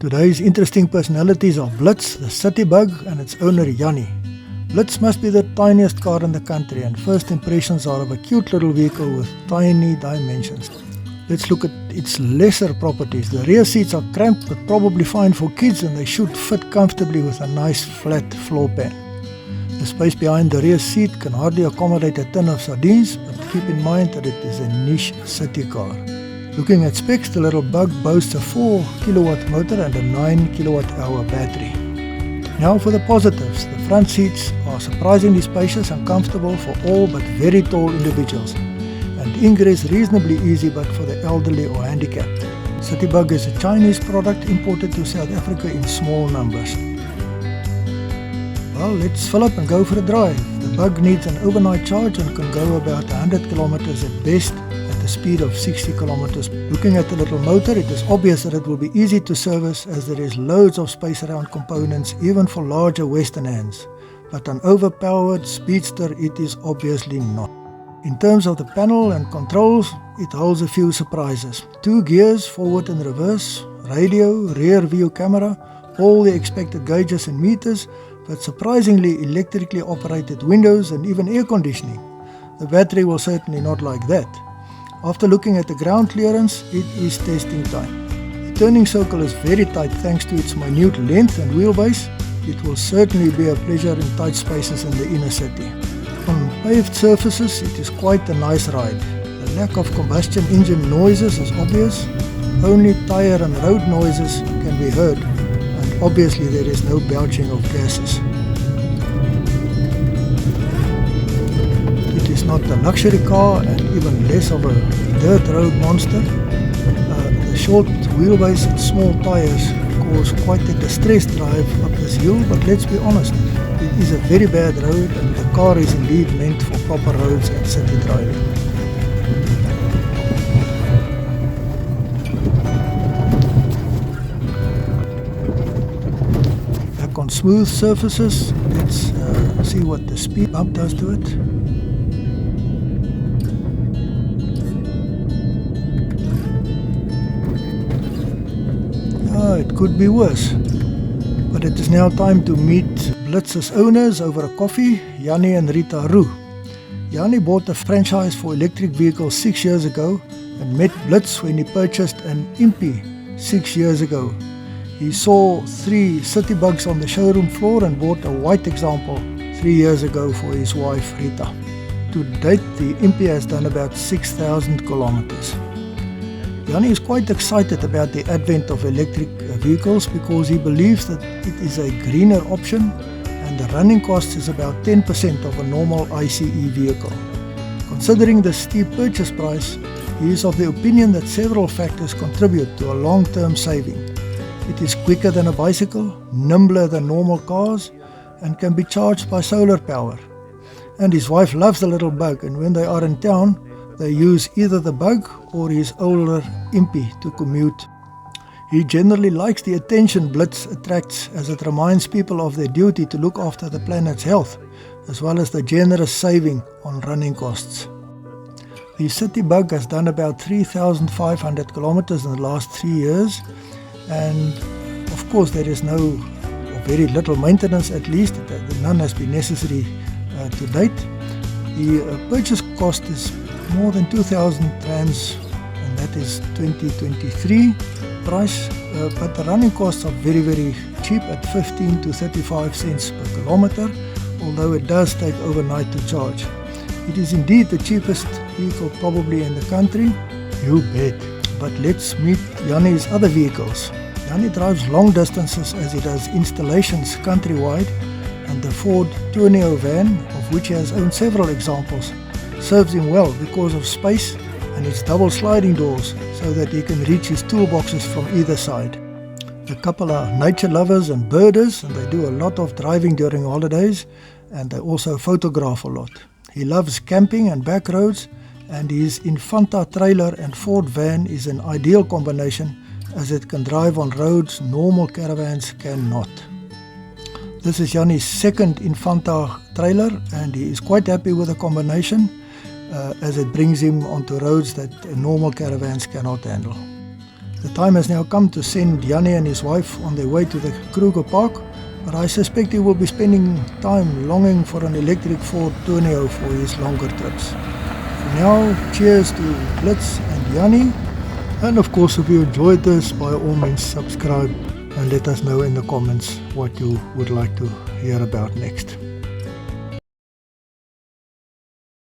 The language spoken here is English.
Today's interesting personalities are Blits, the city bug, and its owner Jannie. Blits must be the tiniest car in the country, and first impressions are of a cute little vehicle with tiny dimensions. Let's look at its lesser properties. The rear seats are cramped but probably fine for kids, and they should fit comfortably with a nice flat floor pan. The space behind the rear seat can hardly accommodate a tin of sardines, but keep in mind that it is a niche city car. Looking at specs, the little bug boasts a 4 kilowatt motor and a 9 kilowatt hour battery. Now for the positives. The front seats are surprisingly spacious and comfortable for all but very tall individuals, and ingress reasonably easy but for the elderly or handicapped. Citybug is a Chinese product imported to South Africa in small numbers. Well, let's fill up and go for a drive. The bug needs an overnight charge and can go about 100 kilometers at best at a speed of 60 kilometers. Looking at the little motor, it is obvious that it will be easy to service as there is loads of space around components even for larger Western hands. But an overpowered speedster it is obviously not. In terms of the panel and controls, it holds a few surprises. 2 gears, forward and reverse, radio, rear view camera, all the expected gauges and meters, but surprisingly electrically operated windows and even air conditioning. The battery will certainly not like that. After looking at the ground clearance, it is testing time. The turning circle is very tight thanks to its minute length and wheelbase. It will certainly be a pleasure in tight spaces in the inner city. On paved surfaces, it is quite a nice ride. The lack of combustion engine noises is obvious. Only tire and road noises can be heard, and obviously there is no belching of gases. It is not a luxury car and even less of a dirt road monster. The short wheelbase and small tires cause quite a distressed drive up this hill, but let's be honest, it is a very bad road and the car is indeed meant for proper roads and city driving. Back on smooth surfaces, let's see what the speed bump does to it. It could be worse. But it is now time to meet Blits's owners over a coffee, Jannie and Rita Roux. Jannie bought a franchise for electric vehicles 6 years ago and met Blits when he purchased an Impi 6 years ago. He saw 3 Citybugs on the showroom floor and bought a white example 3 years ago for his wife Rita. To date, the Impi has done about 6,000 kilometers. Jannie is quite excited about the advent of electric vehicles because he believes that it is a greener option and the running cost is about 10% of a normal ICE vehicle. Considering the steep purchase price, he is of the opinion that several factors contribute to a long-term saving. It is quicker than a bicycle, nimbler than normal cars, and can be charged by solar power. And his wife loves the little bug, and when they are in town, they use either the bug or his older Impi to commute. He generally likes the attention Blits attracts as it reminds people of their duty to look after the planet's health, as well as the generous saving on running costs. The Citybug has done about 3,500 kilometers in the last 3 years, and of course there is no, or very little maintenance at least, none has been necessary to date. The purchase cost is more than 2,000 rands, and that is 2023 price, but the running costs are very, very cheap at 15 to 35 cents per kilometer, although it does take overnight to charge. It is indeed the cheapest vehicle probably in the country, you bet. But let's meet Jannie's other vehicles. Jannie drives long distances as he does installations countrywide, and the Ford Tourneo van, of which he has owned several examples, serves him well because of space and its double sliding doors so that he can reach his toolboxes from either side. The couple are nature lovers and birders, and they do a lot of driving during holidays, and they also photograph a lot. He loves camping and back roads, and his Infanta trailer and Ford van is an ideal combination as it can drive on roads normal caravans cannot. This is Jannie's second Infanta trailer, and he is quite happy with the combination as it brings him onto roads that normal caravans cannot handle. The time has now come to send Jannie and his wife on their way to the Kruger Park, but I suspect he will be spending time longing for an electric Ford Tourneo for his longer trips. For now, cheers to Blits and Jannie, and of course if you enjoyed this, by all means subscribe and let us know in the comments what you would like to hear about next.